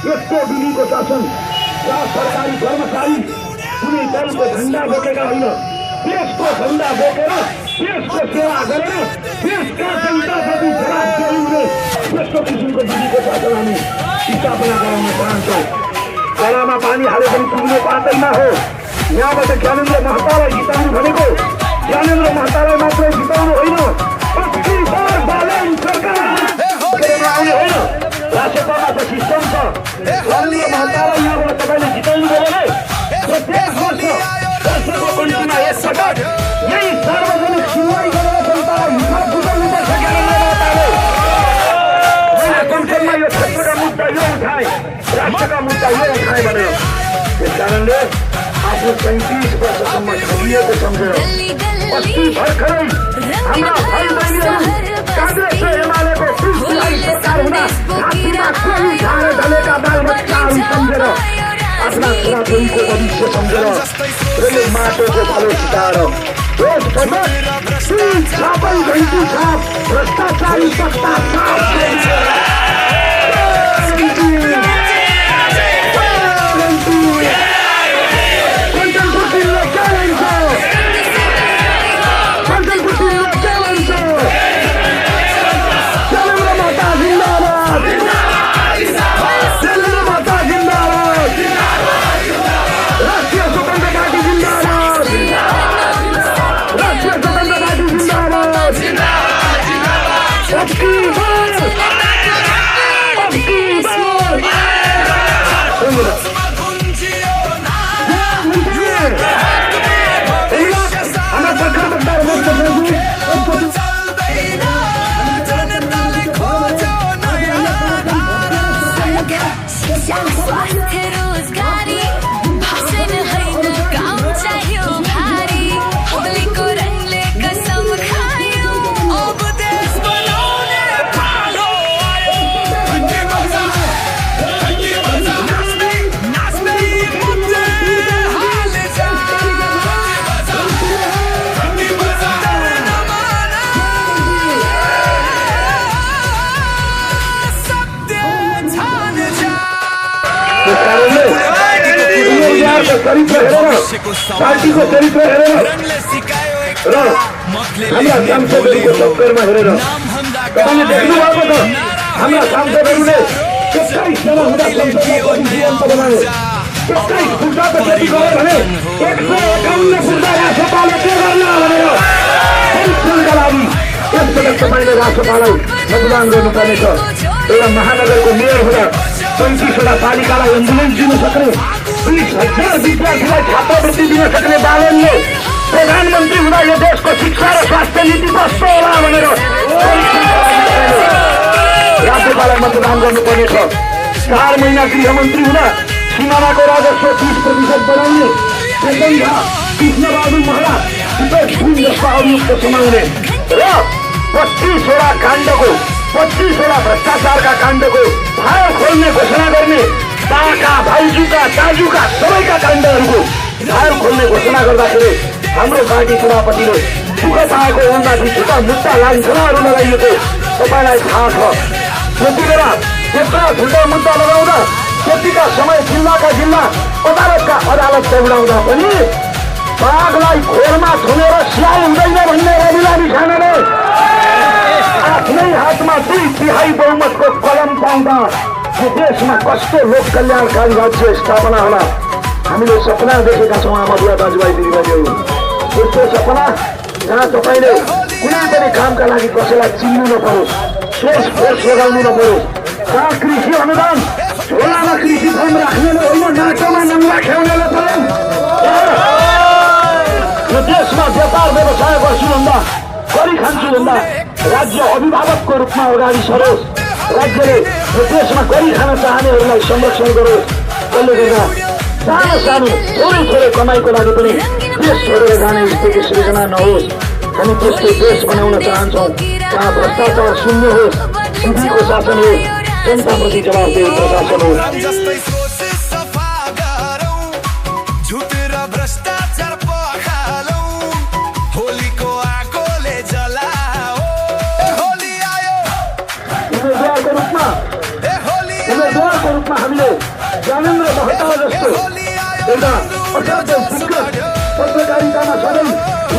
यस्तो दिल्लीको शासन जहाँ सरकारी कर्मचारी कुनै दलको झण्डा बोकेका होइन, देशको झण्डा बोकेर देशको सेवा गरेर देशका जनताप्रति जवाबदेही हुने यस्तो किसिमको दिल्लीको शासन हामी स्थापना गराउन चाहन्छौँ। गलामा पानी हाले पनि पुग्ने पातैमा हो। यहाँबाट ज्ञानेन्द्र महतालाई जिताउनु भनेको ज्ञानेन्द्र महतालाई मात्रै जिताउनु होइन, आउने होइन। राष्ट्रसभामा त सिस्टम छ। ज्ञानेन्द्र महतालाई यहाँबाट तपाईँले जिताउनु भयो भने प्रत्येक वर्ष वर्षको कन्टीमा एकपटक यही सार्वजनिक सुनवाई गरेर जनतालाई हिसाब बुझाउनुपर्छ। ज्ञानेन्द्र महताले मैले कन्टेनमा यो क्षेत्रका मुद्दा यो उठाए, राष्ट्रका मुद्दा यो उठाए भनेर। त्यस कारणले आफ्नो 35 वर्षसम्म ठगिएको सम्झेर अस्ति भर्खरै हाम्रा भाइ बहिनीहरू काङ्ग्रेस र एमालेको पिछलाई सरकार हुँदा घाँटीमा कोही खाएर ढलेका बालबच्चाहरू सम्झेर आफ्ना छोराछोरीको भविष्य सम्झेर र यो माटोको फलो छिटाएर देशभर छापै घन्टी छाप भ्रष्टाचारी सत्ता चरित्र हेरेर पार्टीको चरित्र हेरेर र हाम्रा सांसदहरूको चक्करमा हेरेर तपाईँले देख्नु भएको छ। हाम्रा सांसदहरूले 27 जना हुँदा संसदमा प्रतिनिधित्व बनाए, 27 फुटाको खेती गरे भने 151 फुटा राष्ट्रपाले के गर्न भनेर परीक्षणका लागि यसपटक तपाईँले राष्ट्रपालाई मतदान गर्नुपर्नेछ। एउटा महानगरको मेयर हुँदा 35वटा पालिकालाई एम्बुलेन्स दिन सक्ने, 20,000 विद्यार्थीलाई छात्रवृत्ति दिन सक्ने बालनले प्रधानमन्त्री हुँदा यो देशको शिक्षा र स्वास्थ्य नीति कस्तो होला भनेर राज्यपाललाई मतदान गर्नुपर्नेछ। 4 महिना गृहमन्त्री हुँदा सिमानाको राजस्व 30% बढाउने, चेतन झा, कृष्णबहादुर महरा, सुपेश सिंह जस्ता अभियुक्त समाउने र 25वटा काण्डको 25वटा भ्रष्टाचारका काण्डको फाइल खोल्ने घोषणा गर्ने, बाका भाइजूका दाजुका सबैका काण्डहरूको फाइल खोल्ने घोषणा गर्दाखेरि हाम्रो पार्टी सभापतिले दुःख पाएको उनमाथि छुट्टा मुद्दा लान्छनाहरू लगाइएको तपाईँलाई थाहा छ। त्यति बेला त्यत्रा ठुलो मुद्दा लगाउँदा त्यतिका समय जिल्लाका जिल्ला अदालतका अदालत दौडाउँदा पनि बाघलाई खोरमा थुनेर स्याउ हुँदैन भन्ने रविला निशानाले आफ्नै हातमा 2/3 बहुमतको कलम पाउँदा यो देशमा कस्तो लोक कल्याणकारी राज्य स्थापना होला। हामीले सपना देखेका छौँ आमाबुवा दाजुभाइ दिदीबहिनीहरू। यस्तो सपना जहाँ तपाईँले कुनै पनि कामका लागि कसैलाई चिन्नु नपरोस्, सोच फोर्स लगाउनु नपरोस्, जहाँ कृषि अनुदान झोलामा कृषि फर्म राख्नेले होइन, नाटोमा नङ्गा खेल्नेले पनि यो देशमा व्यापार व्यवसाय गर्छु भन्दा गरी खान्छु भन्दा राज्य अभिभावकको रूपमा अगाडि सरोस्, राज्यले यो देशमा गरी खान चाहनेहरूलाई संरक्षण गरोस्। त्यसले गर्दा सानो सानो थोरै थोरै कमाइको लागि पनि देश छोडेर जाने स्थिति सृजना नहोस्। हामी त्यस्तो देश बनाउन चाहन्छौँ जहाँ भ्रष्टाचार शून्य होस्, सिद्धिको शासन होस्, जनताप्रति जवाबदेही प्रशासन होस्। उम्मेदवारको रूपमा हामीले ज्ञानेन्द्र महतो जस्तो एउटा असाध्य दिग्गज पत्रकारितामा सधैँ